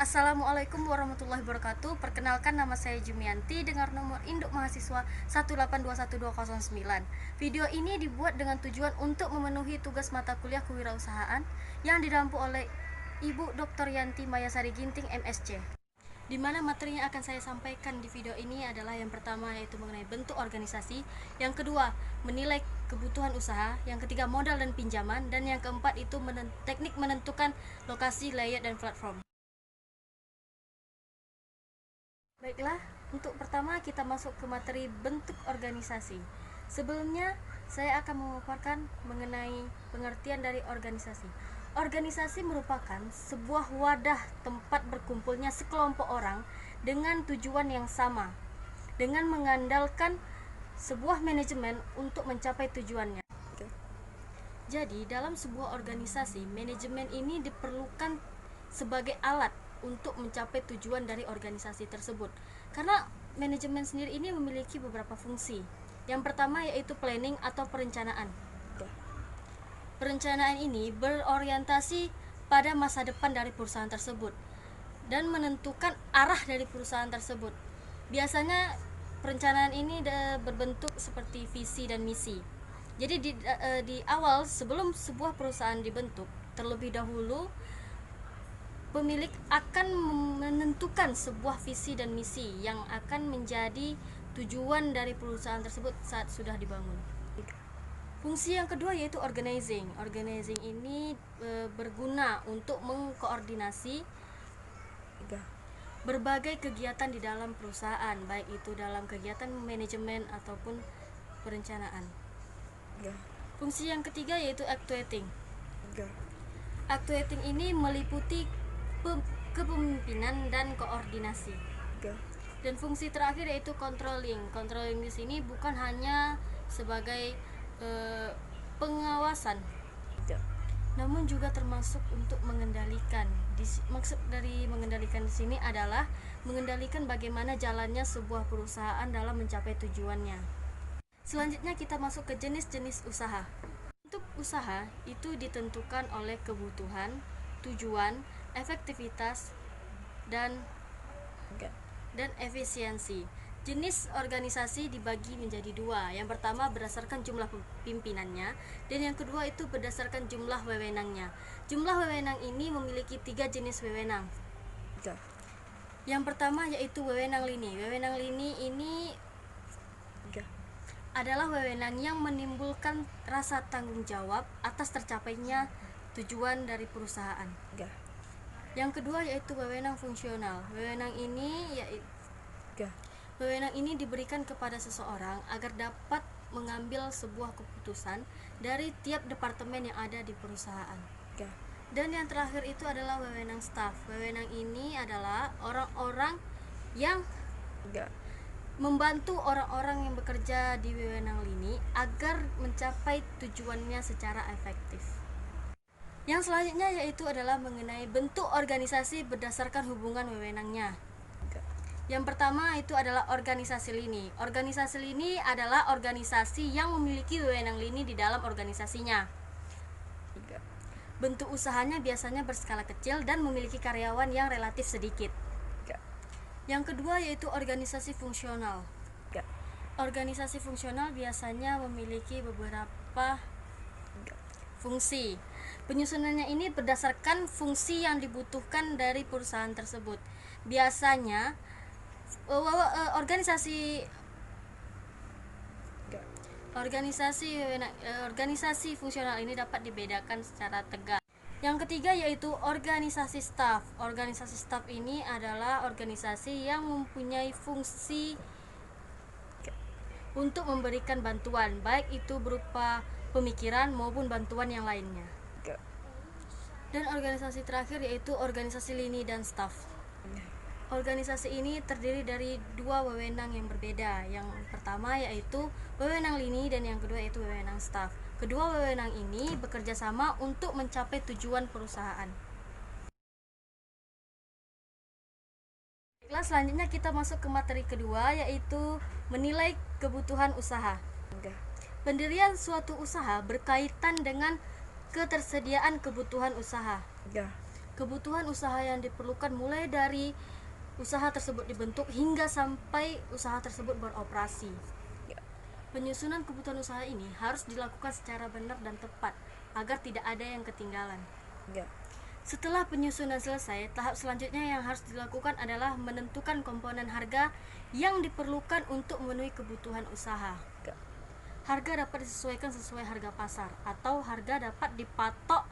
Assalamualaikum warahmatullahi wabarakatuh. Perkenalkan, nama saya Jumianti dengan nomor induk mahasiswa 1821209. Video ini dibuat dengan tujuan untuk memenuhi tugas mata kuliah kewirausahaan yang didampu oleh Ibu Dr. Yanti Mayasari Ginting MSc. Di mana materi yang akan saya sampaikan di video ini adalah yang pertama yaitu mengenai bentuk organisasi, yang kedua menilai kebutuhan usaha, yang ketiga modal dan pinjaman, dan yang keempat itu teknik menentukan lokasi, layout, dan platform. Baiklah, untuk pertama kita masuk ke materi bentuk organisasi. Sebelumnya, saya akan memaparkan mengenai pengertian dari organisasi. Organisasi merupakan sebuah wadah tempat berkumpulnya sekelompok orang dengan tujuan yang sama, dengan mengandalkan sebuah manajemen untuk mencapai tujuannya. Jadi, dalam sebuah organisasi, manajemen ini diperlukan sebagai alat untuk mencapai tujuan dari organisasi tersebut. Karena manajemen sendiri ini memiliki beberapa fungsi. Yang pertama yaitu planning atau perencanaan. Perencanaan ini berorientasi pada masa depan dari perusahaan tersebut dan menentukan arah dari perusahaan tersebut. Biasanya perencanaan ini berbentuk seperti visi dan misi. Jadi di awal sebelum sebuah perusahaan dibentuk, terlebih dahulu pemilik akan menentukan sebuah visi dan misi yang akan menjadi tujuan dari perusahaan tersebut saat sudah dibangun. Fungsi yang kedua yaitu organizing. Organizing ini berguna untuk mengkoordinasi berbagai kegiatan di dalam perusahaan, baik itu dalam kegiatan manajemen ataupun perencanaan. Fungsi yang ketiga yaitu actuating. Actuating ini meliputi kepemimpinan dan koordinasi. Dan fungsi terakhir yaitu controlling. Controlling di sini bukan hanya sebagai pengawasan, namun juga termasuk untuk mengendalikan. Maksud dari mengendalikan di sini adalah mengendalikan bagaimana jalannya sebuah perusahaan dalam mencapai tujuannya. Selanjutnya kita masuk ke jenis-jenis usaha. Untuk usaha itu ditentukan oleh kebutuhan, tujuan, efektivitas, dan efisiensi. Jenis organisasi dibagi menjadi dua. Yang pertama berdasarkan jumlah pimpinannya, dan yang kedua itu berdasarkan jumlah wewenangnya. Jumlah wewenang ini memiliki 3 jenis wewenang. Yang pertama yaitu wewenang lini. Wewenang lini ini adalah wewenang yang menimbulkan rasa tanggung jawab atas tercapainya tujuan dari perusahaan. Yang kedua yaitu wewenang fungsional. Wewenang ini diberikan kepada seseorang agar dapat mengambil sebuah keputusan dari tiap departemen yang ada di perusahaan. Dan yang terakhir itu adalah wewenang staff. Wewenang ini adalah orang-orang yang membantu orang-orang yang bekerja di wewenang lini agar mencapai tujuannya secara efektif. Yang selanjutnya yaitu adalah mengenai bentuk organisasi berdasarkan hubungan wewenangnya. Yang pertama itu adalah organisasi lini. Organisasi lini adalah organisasi yang memiliki wewenang lini di dalam organisasinya. Bentuk usahanya biasanya berskala kecil dan memiliki karyawan yang relatif sedikit. Yang kedua yaitu organisasi fungsional. Organisasi fungsional biasanya memiliki beberapa fungsi. Penyusunannya ini berdasarkan fungsi yang dibutuhkan dari perusahaan tersebut. Biasanya organisasi fungsional ini dapat dibedakan secara tegas. Yang ketiga yaitu organisasi staff. Organisasi staff ini adalah organisasi yang mempunyai fungsi untuk memberikan bantuan, baik itu berupa pemikiran maupun bantuan yang lainnya. Dan organisasi terakhir yaitu organisasi lini dan staff. Organisasi ini terdiri dari 2 wewenang yang berbeda. Yang pertama yaitu wewenang lini dan yang kedua yaitu wewenang staff. Kedua wewenang ini bekerja sama untuk mencapai tujuan perusahaan. Baiklah, selanjutnya kita masuk ke materi kedua yaitu menilai kebutuhan usaha. Pendirian suatu usaha berkaitan dengan ketersediaan kebutuhan usaha. Kebutuhan usaha yang diperlukan mulai dari usaha tersebut dibentuk hingga sampai usaha tersebut beroperasi. Penyusunan kebutuhan usaha ini harus dilakukan secara benar dan tepat agar tidak ada yang ketinggalan. Setelah penyusunan selesai, tahap selanjutnya yang harus dilakukan adalah menentukan komponen harga yang diperlukan untuk memenuhi kebutuhan usaha. Harga dapat disesuaikan sesuai harga pasar atau harga dapat dipatok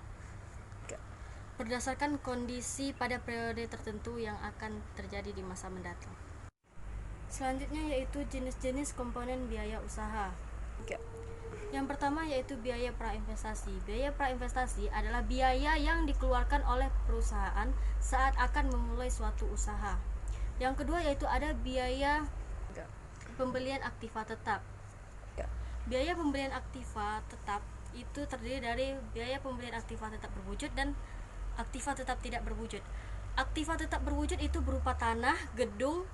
berdasarkan kondisi pada periode tertentu yang akan terjadi di masa mendatang. Selanjutnya yaitu jenis-jenis komponen biaya usaha. Yang pertama yaitu biaya prainvestasi. Biaya prainvestasi adalah biaya yang dikeluarkan oleh perusahaan saat akan memulai suatu usaha. Yang kedua yaitu ada biaya pembelian aktiva tetap. Biaya pembelian aktiva tetap itu terdiri dari biaya pembelian aktiva tetap berwujud dan aktiva tetap tidak berwujud. Aktiva tetap berwujud itu berupa tanah, gedung,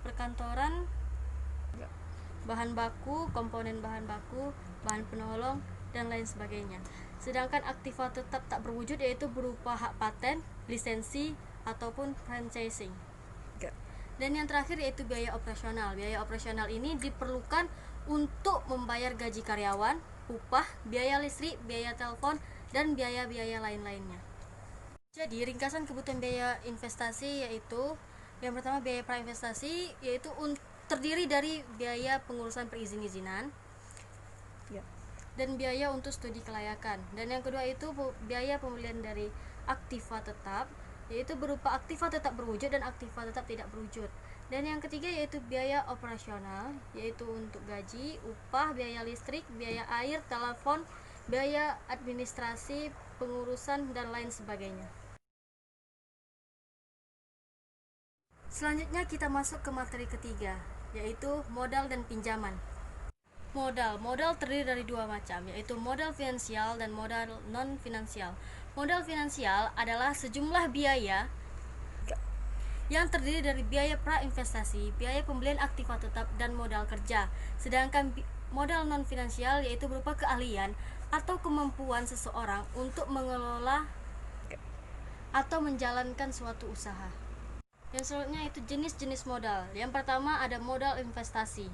perkantoran, bahan baku, komponen bahan baku, bahan penolong, dan lain sebagainya. Sedangkan aktiva tetap tak berwujud yaitu berupa hak paten, lisensi, ataupun franchising. Dan yang terakhir yaitu biaya operasional. Biaya operasional ini diperlukan untuk membayar gaji karyawan, upah, biaya listrik, biaya telepon, dan biaya-biaya lain-lainnya. Jadi ringkasan kebutuhan biaya investasi yaitu yang pertama biaya prainvestasi yaitu terdiri dari biaya pengurusan perizinan dan biaya untuk studi kelayakan. Dan yang kedua itu biaya pembelian dari aktiva tetap yaitu berupa aktiva tetap berwujud dan aktiva tetap tidak berwujud. Dan yang ketiga yaitu biaya operasional yaitu untuk gaji, upah, biaya listrik, biaya air, telepon, biaya administrasi, pengurusan, dan lain sebagainya. Selanjutnya kita masuk ke materi ketiga, yaitu modal dan pinjaman. Modal terdiri dari dua macam, yaitu modal finansial dan modal non-finansial. Modal finansial adalah sejumlah biaya yang terdiri dari biaya prainvestasi, biaya pembelian aktiva tetap, dan modal kerja. Sedangkan modal non-finansial yaitu berupa keahlian atau kemampuan seseorang untuk mengelola atau menjalankan suatu usaha. Yang selanjutnya itu jenis-jenis modal. Yang pertama ada modal investasi.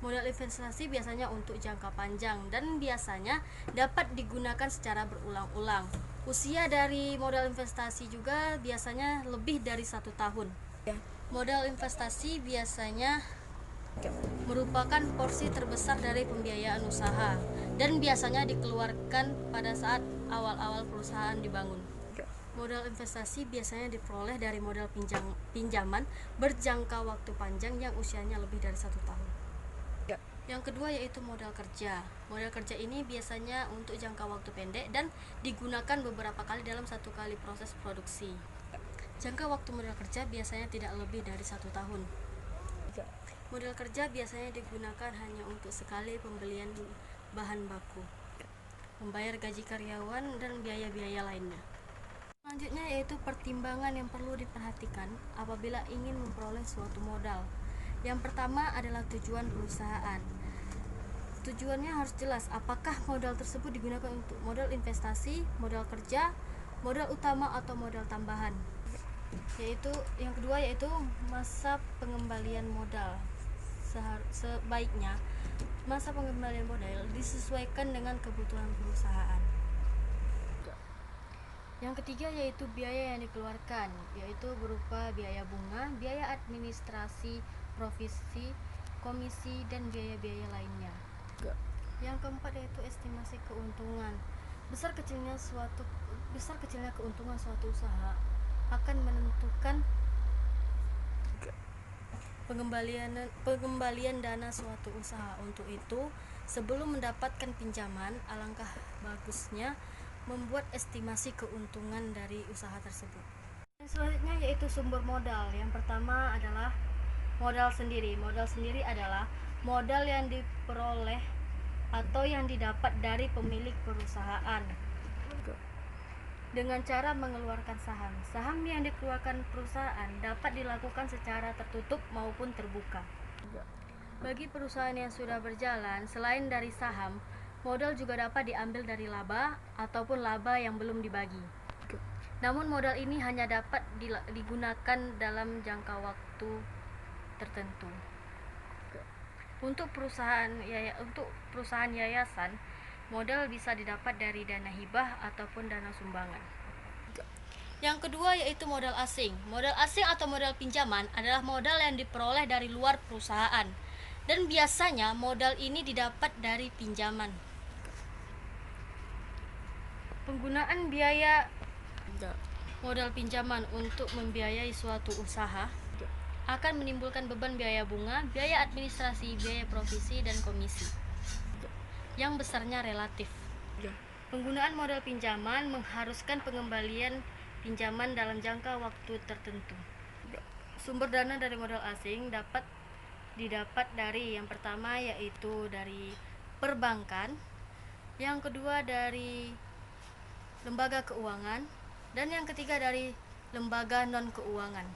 Modal investasi biasanya untuk jangka panjang dan biasanya dapat digunakan secara berulang-ulang. Usia dari modal investasi juga biasanya lebih dari 1 tahun. Modal investasi biasanya merupakan porsi terbesar dari pembiayaan usaha dan biasanya dikeluarkan pada saat awal-awal perusahaan dibangun. Modal investasi biasanya diperoleh dari modal pinjaman berjangka waktu panjang yang usianya lebih dari 1 tahun. Yang kedua yaitu modal kerja. Modal kerja ini biasanya untuk jangka waktu pendek dan digunakan beberapa kali dalam satu kali proses produksi. Jangka waktu modal kerja biasanya tidak lebih dari 1 tahun. Modal kerja biasanya digunakan hanya untuk sekali pembelian bahan baku, membayar gaji karyawan, dan biaya-biaya lainnya. Selanjutnya yaitu pertimbangan yang perlu diperhatikan apabila ingin memperoleh suatu modal. Yang pertama adalah tujuan perusahaan. Tujuannya harus jelas apakah modal tersebut digunakan untuk modal investasi, modal kerja, modal utama atau modal tambahan. Yaitu yang kedua yaitu masa pengembalian modal. Sebaiknya masa pengembalian modal disesuaikan dengan kebutuhan perusahaan. Yang ketiga yaitu biaya yang dikeluarkan, yaitu berupa biaya bunga, biaya administrasi, provisi, komisi, dan biaya-biaya lainnya. Yang keempat yaitu estimasi keuntungan. Besar kecilnya keuntungan suatu usaha akan menentukan pengembalian dana suatu usaha. Untuk itu, sebelum mendapatkan pinjaman, alangkah bagusnya membuat estimasi keuntungan dari usaha tersebut. Yang selanjutnya yaitu sumber modal. Yang pertama adalah modal sendiri. Modal sendiri adalah modal yang diperoleh atau yang didapat dari pemilik perusahaan dengan cara mengeluarkan saham. Saham yang dikeluarkan perusahaan dapat dilakukan secara tertutup maupun terbuka. Bagi perusahaan yang sudah berjalan, selain dari saham, modal juga dapat diambil dari laba ataupun laba yang belum dibagi. Namun modal ini hanya dapat digunakan dalam jangka waktu tertentu. Untuk perusahaan yayasan, modal bisa didapat dari dana hibah ataupun dana sumbangan. Yang kedua yaitu modal asing. Modal asing atau modal pinjaman adalah modal yang diperoleh dari luar perusahaan. Dan biasanya modal ini didapat dari pinjaman. Penggunaan biaya modal pinjaman untuk membiayai suatu usaha akan menimbulkan beban biaya bunga, biaya administrasi, biaya provisi, dan komisi yang besarnya relatif. Penggunaan modal pinjaman mengharuskan pengembalian pinjaman dalam jangka waktu tertentu. Sumber dana dari modal asing dapat didapat dari yang pertama yaitu dari perbankan, yang kedua dari lembaga keuangan, dan yang ketiga dari lembaga non keuangan.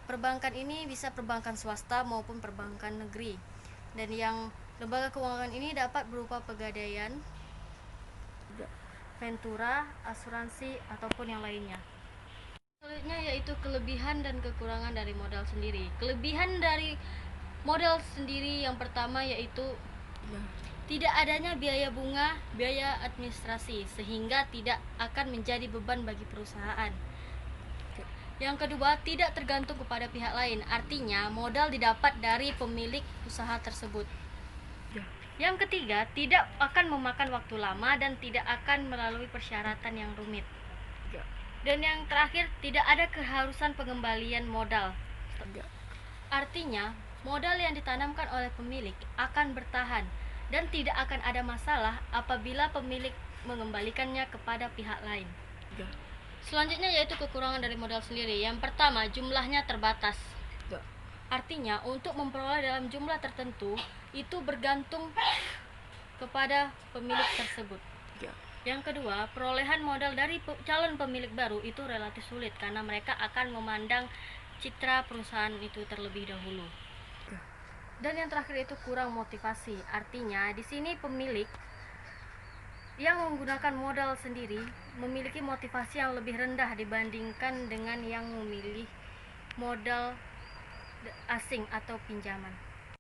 Perbankan ini bisa perbankan swasta maupun perbankan negeri, dan yang lembaga keuangan ini dapat berupa pegadaian, ventura, asuransi, ataupun yang lainnya. Selanjutnya yaitu kelebihan dan kekurangan dari modal sendiri. Kelebihan dari modal sendiri yang pertama yaitu tidak adanya biaya bunga, biaya administrasi, sehingga tidak akan menjadi beban bagi perusahaan. Yang kedua, tidak tergantung kepada pihak lain, artinya modal didapat dari pemilik usaha tersebut. Yang ketiga, tidak akan memakan waktu lama dan tidak akan melalui persyaratan yang rumit. Dan yang terakhir, tidak ada keharusan pengembalian modal. Artinya, modal yang ditanamkan oleh pemilik akan bertahan dan tidak akan ada masalah apabila pemilik mengembalikannya kepada pihak lain. Selanjutnya yaitu kekurangan dari modal sendiri. Yang pertama, jumlahnya terbatas. Artinya, untuk memperoleh dalam jumlah tertentu itu bergantung kepada pemilik tersebut. Yang kedua, perolehan modal dari calon pemilik baru itu relatif sulit karena mereka akan memandang citra perusahaan itu terlebih dahulu. Dan yang terakhir itu kurang motivasi. Artinya, di sini pemilik yang menggunakan modal sendiri memiliki motivasi yang lebih rendah dibandingkan dengan yang memilih modal asing atau pinjaman.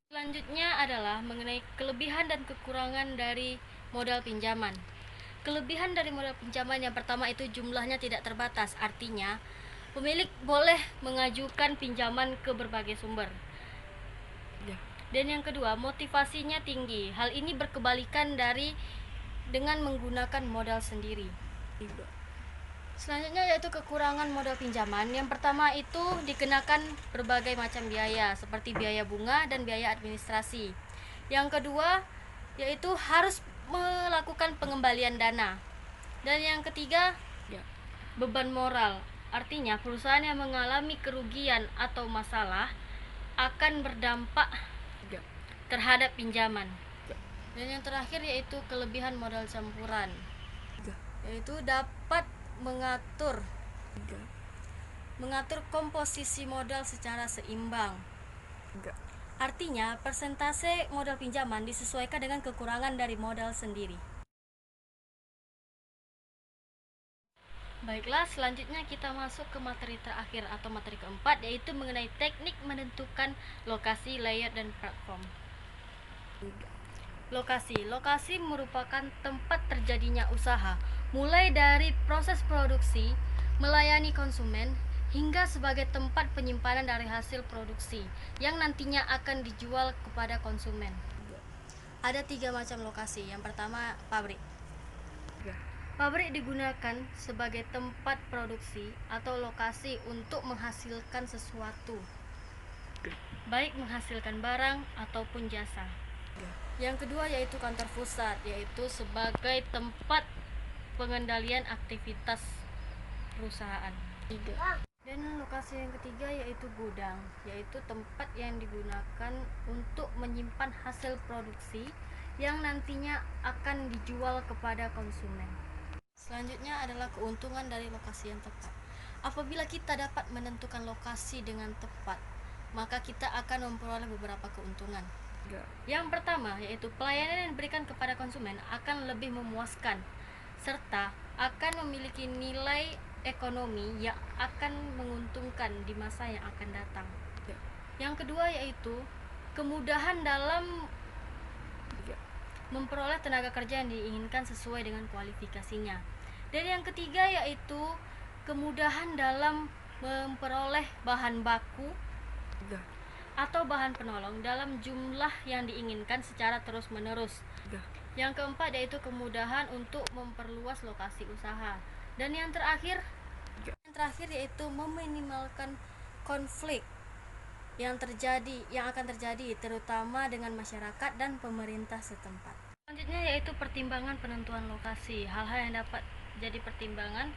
Selanjutnya adalah mengenai kelebihan dan kekurangan dari modal pinjaman. Kelebihan dari modal pinjaman yang pertama itu jumlahnya tidak terbatas, artinya pemilik boleh mengajukan pinjaman ke berbagai sumber. Dan yang kedua, motivasinya tinggi. Hal ini berkebalikan dengan menggunakan modal sendiri. Selanjutnya yaitu kekurangan modal pinjaman. Yang pertama itu dikenakan berbagai macam biaya seperti biaya bunga dan biaya administrasi. Yang kedua yaitu harus melakukan pengembalian dana. Dan yang ketiga, beban moral. Artinya perusahaan yang mengalami kerugian atau masalah akan berdampak terhadap pinjaman. Dan yang terakhir yaitu kelebihan modal campuran, yaitu dapat mengatur komposisi modal secara seimbang. Artinya persentase modal pinjaman disesuaikan dengan kekurangan dari modal sendiri. Baiklah, selanjutnya kita masuk ke materi terakhir atau materi keempat, yaitu mengenai teknik menentukan lokasi, layout, dan platform. Lokasi merupakan tempat terjadinya usaha, mulai dari proses produksi, melayani konsumen, hingga sebagai tempat penyimpanan dari hasil produksi yang nantinya akan dijual kepada konsumen. Ada 3 macam lokasi. Yang pertama, pabrik. Pabrik digunakan sebagai tempat produksi atau lokasi untuk menghasilkan sesuatu, baik menghasilkan barang ataupun jasa. Yang kedua yaitu kantor pusat, yaitu sebagai tempat pengendalian aktivitas perusahaan. Dan lokasi yang ketiga yaitu gudang, yaitu tempat yang digunakan untuk menyimpan hasil produksi yang nantinya akan dijual kepada konsumen. Selanjutnya adalah keuntungan dari lokasi yang tepat. Apabila kita dapat menentukan lokasi dengan tepat, maka kita akan memperoleh beberapa keuntungan. Yang pertama yaitu pelayanan yang diberikan kepada konsumen akan lebih memuaskan serta akan memiliki nilai ekonomi yang akan menguntungkan di masa yang akan datang. Yang kedua yaitu kemudahan dalam memperoleh tenaga kerja yang diinginkan sesuai dengan kualifikasinya. Dan yang ketiga yaitu kemudahan dalam memperoleh bahan baku atau bahan penolong dalam jumlah yang diinginkan secara terus-menerus. Yang keempat yaitu kemudahan untuk memperluas lokasi usaha. Dan yang terakhir yaitu meminimalkan konflik yang akan terjadi terutama dengan masyarakat dan pemerintah setempat. Selanjutnya yaitu pertimbangan penentuan lokasi. Hal-hal yang dapat jadi pertimbangan,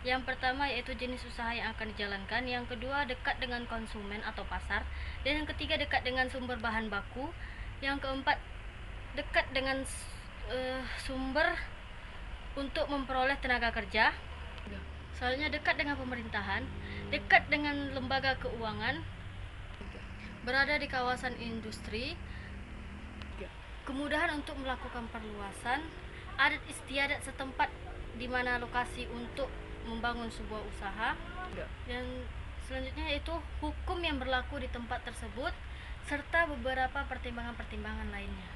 yang pertama yaitu jenis usaha yang akan dijalankan, yang kedua dekat dengan konsumen atau pasar, dan yang ketiga dekat dengan sumber bahan baku, yang keempat dekat dengan sumber untuk memperoleh tenaga kerja. Selanjutnya dekat dengan pemerintahan, dekat dengan lembaga keuangan, berada di kawasan industri, kemudahan untuk melakukan perluasan, adat istiadat setempat di mana lokasi untuk membangun sebuah usaha, dan selanjutnya yaitu hukum yang berlaku di tempat tersebut serta beberapa pertimbangan-pertimbangan lainnya.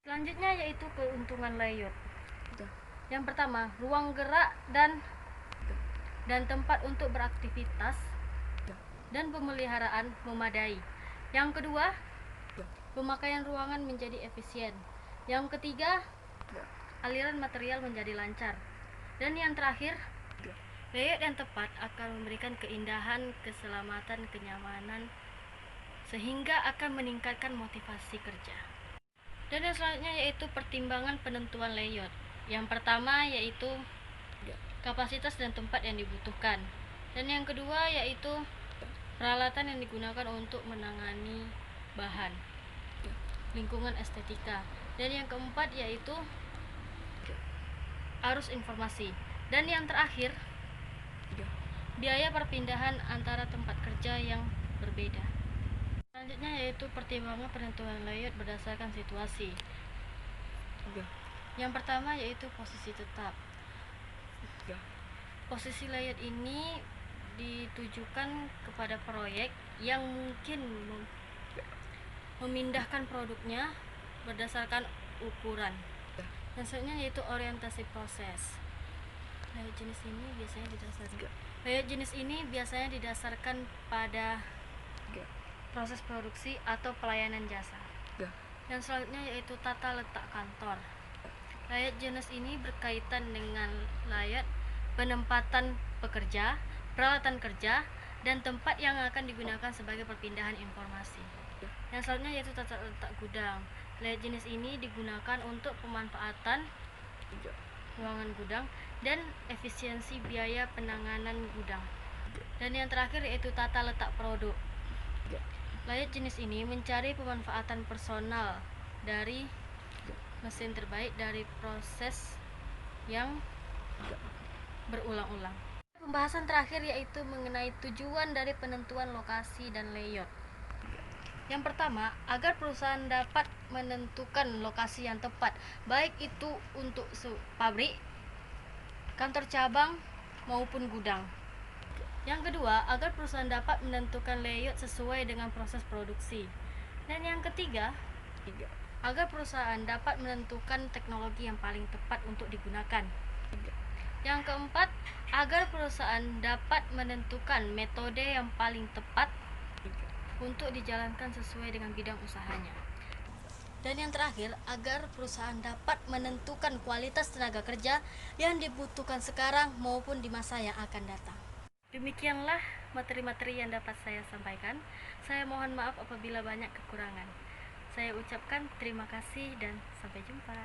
Selanjutnya yaitu keuntungan layout. Yang pertama, ruang gerak dan tempat untuk beraktivitas dan pemeliharaan memadai. Yang kedua, pemakaian ruangan menjadi efisien. Yang ketiga, aliran material menjadi lancar. Dan yang terakhir, layout yang tepat akan memberikan keindahan, keselamatan, kenyamanan, sehingga akan meningkatkan motivasi kerja. Dan yang selanjutnya yaitu pertimbangan penentuan layout. Yang pertama yaitu kapasitas dan tempat yang dibutuhkan. Dan yang kedua yaitu peralatan yang digunakan untuk menangani bahan, lingkungan estetika. Dan yang keempat yaitu arus informasi. Dan yang terakhir, biaya perpindahan antara tempat kerja yang berbeda. Selanjutnya yaitu pertimbangan penentuan layout berdasarkan situasi. Yang pertama yaitu posisi tetap. Posisi layout ini ditujukan kepada proyek yang mungkin memindahkan produknya berdasarkan ukuran. Dan selanjutnya yaitu orientasi proses. Layout jenis ini biasanya didasarkan pada proses produksi atau pelayanan jasa. Yang selanjutnya yaitu tata letak kantor. Layout jenis ini berkaitan dengan layout penempatan pekerja, peralatan kerja, dan tempat yang akan digunakan sebagai perpindahan informasi. Yang selanjutnya yaitu tata letak gudang. Layout jenis ini digunakan untuk pemanfaatan ruangan gudang dan efisiensi biaya penanganan gudang. Dan yang terakhir yaitu tata letak produk. Layout jenis ini mencari pemanfaatan personal dari mesin terbaik dari proses yang berulang-ulang. Pembahasan terakhir yaitu mengenai tujuan dari penentuan lokasi dan layout. Yang pertama, agar perusahaan dapat menentukan lokasi yang tepat, baik itu untuk pabrik, kantor cabang, maupun gudang. Yang kedua, agar perusahaan dapat menentukan layout sesuai dengan proses produksi. Dan yang ketiga, agar perusahaan dapat menentukan teknologi yang paling tepat untuk digunakan. Yang keempat, agar perusahaan dapat menentukan metode yang paling tepat untuk dijalankan sesuai dengan bidang usahanya. Dan yang terakhir, agar perusahaan dapat menentukan kualitas tenaga kerja yang dibutuhkan sekarang maupun di masa yang akan datang. Demikianlah materi-materi yang dapat saya sampaikan. Saya mohon maaf apabila banyak kekurangan. Saya ucapkan terima kasih dan sampai jumpa.